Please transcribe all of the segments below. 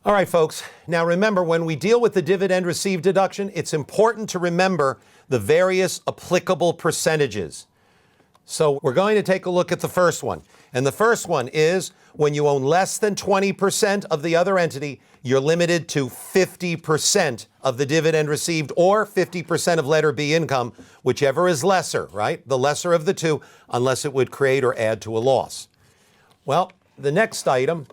All right, folks. Now remember, when we deal with the dividend received deduction, it's important to remember the various applicable percentages. So we're going to take a look at the first one. And the first one is when you own less than 20% of the other entity, you're limited to 50% of the dividend received or 50% of letter B income, whichever is lesser, right? The lesser of the two, unless it would create or add to a loss. Well, the next item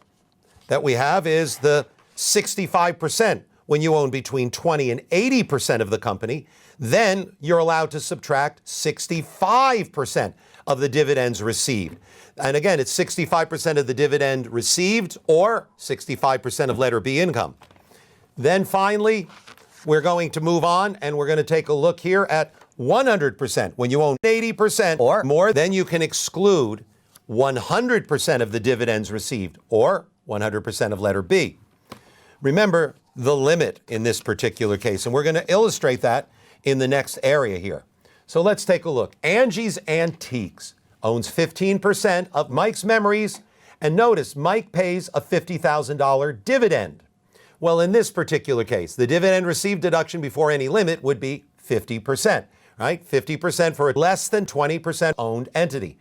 that we have is the 65%. When you own between 20 and 80% of the company, then you're allowed to subtract 65% of the dividends received. And again, it's 65% of the dividend received or 65% of letter B income. Then finally, we're going to move on and we're going to take a look here at 100%. When you own 80% or more, then you can exclude 100% of the dividends received or 100% of letter B. Remember the limit in this particular case, and we're going to illustrate that in the next area here. So let's take a look. Angie's Antiques owns 15% of Mike's Memories, and notice Mike pays a $50,000 dividend. Well, in this particular case, the dividend received deduction before any limit would be 50%, right? 50% for a less than 20% owned entity.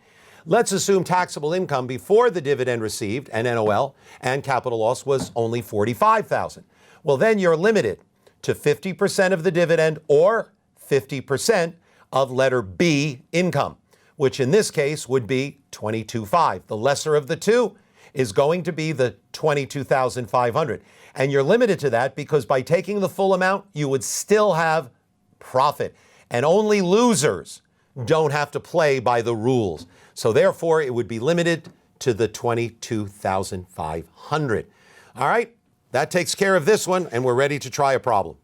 Let's assume taxable income before the dividend received and NOL and capital loss was only $45,000. Well, then you're limited to 50% of the dividend or 50% of letter B income, which in this case would be $22,500. The lesser of the two is going to be the $22,500. And you're limited to that because by taking the full amount, you would still have profit. And only losers don't have to play by the rules. So therefore, it would be limited to the $22,500. All right, that takes care of this one, and we're ready to try a problem.